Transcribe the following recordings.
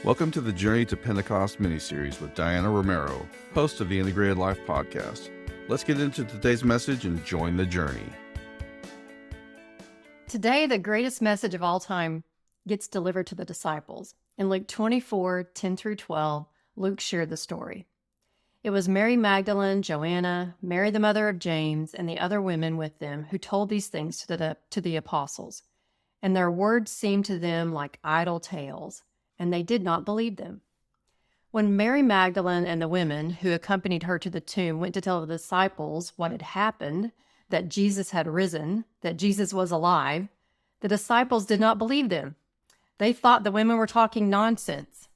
Welcome to the Journey to Pentecost miniseries with Diana Romero, host of the Integrated Life podcast. Let's get into today's message and join the journey. Today, the greatest message of all time gets delivered to the disciples. In Luke 24:10-12, Luke shared the story. It was Mary Magdalene, Joanna, Mary the mother of James, and the other women with them who told these things to the apostles. And their words seemed to them like idle tales, and they did not believe them. When Mary Magdalene and the women who accompanied her to the tomb went to tell the disciples what had happened, that Jesus had risen, that Jesus was alive, the disciples did not believe them. They thought the women were talking nonsense.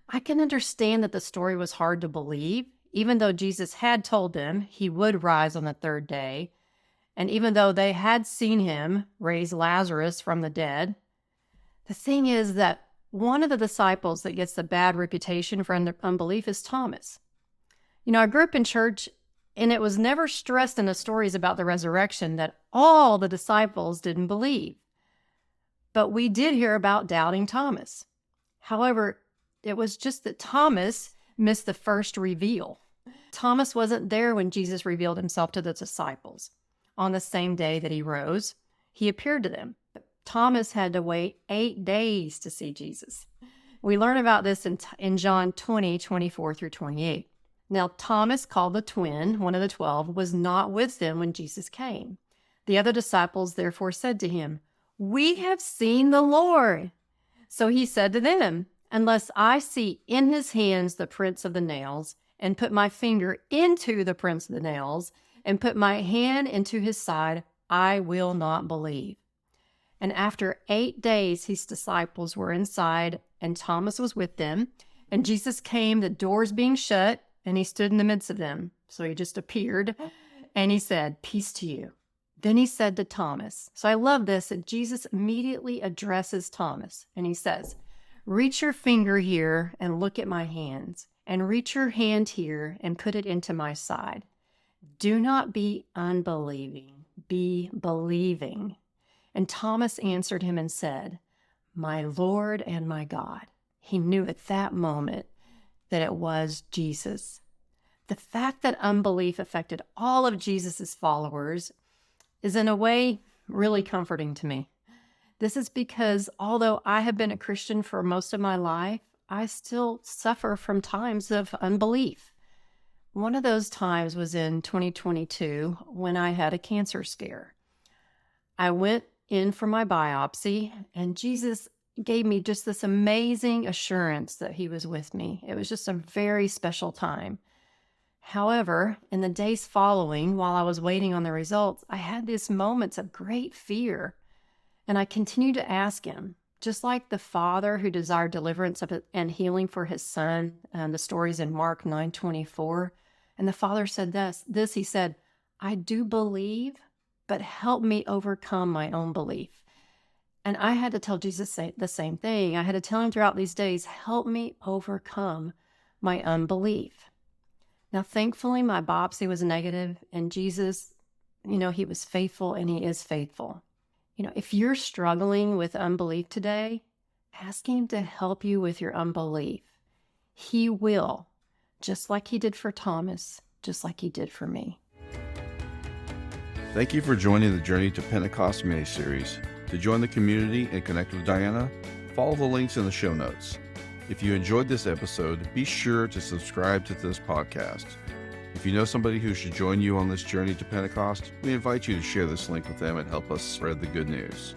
I can understand that the story was hard to believe, even though Jesus had told them he would rise on the third day, and even though they had seen him raise Lazarus from the dead. The thing is that one of the disciples that gets the bad reputation for unbelief is Thomas. I grew up in church, and it was never stressed in the stories about the resurrection that all the disciples didn't believe. But we did hear about doubting Thomas. However, it was just that Thomas missed the first reveal. Thomas wasn't there when Jesus revealed himself to the disciples. On the same day that he rose, he appeared to them. But Thomas had to wait 8 days to see Jesus. We learn about this in John 20:24-28. Now, Thomas, called the twin, one of the 12, was not with them when Jesus came. The other disciples therefore said to him, "We have seen the Lord." So he said to them, "Unless I see in his hands the prints of the nails, and put my finger into the prints of the nails, and put my hand into his side, I will not believe." And after 8 days, his disciples were inside, and Thomas was with them. And Jesus came, the doors being shut, and he stood in the midst of them. So he just appeared, and he said, "Peace to you." Then he said to Thomas, so I love this, that Jesus immediately addresses Thomas, and he says, "Reach your finger here and look at my hands, and reach your hand here and put it into my side. Do not be unbelieving, be believing." And Thomas answered him and said, "My Lord and my God." He knew at that moment that it was Jesus. The fact that unbelief affected all of Jesus's followers is in a way really comforting to me. This is because although I have been a Christian for most of my life, I still suffer from times of unbelief. One of those times was in 2022 when I had a cancer scare. I went in for my biopsy, and Jesus gave me just this amazing assurance that he was with me. It was just a very special time. However, in the days following, while I was waiting on the results, I had these moments of great fear. And I continued to ask him, just like the father who desired deliverance and healing for his son, and the stories in Mark 9:24. And the father said this, he said, "I do believe, but help me overcome my own belief." And I had to tell Jesus the same thing. I had to tell him throughout these days, help me overcome my unbelief. Now, thankfully, my biopsy was negative, and Jesus, he was faithful, and he is faithful. If you're struggling with unbelief today, ask him to help you with your unbelief. He will, just like he did for Thomas, just like he did for me. Thank you for joining the Journey to Pentecost miniseries. To join the community and connect with Diana, follow the links in the show notes. If you enjoyed this episode, be sure to subscribe to this podcast. If you know somebody who should join you on this journey to Pentecost, we invite you to share this link with them and help us spread the good news.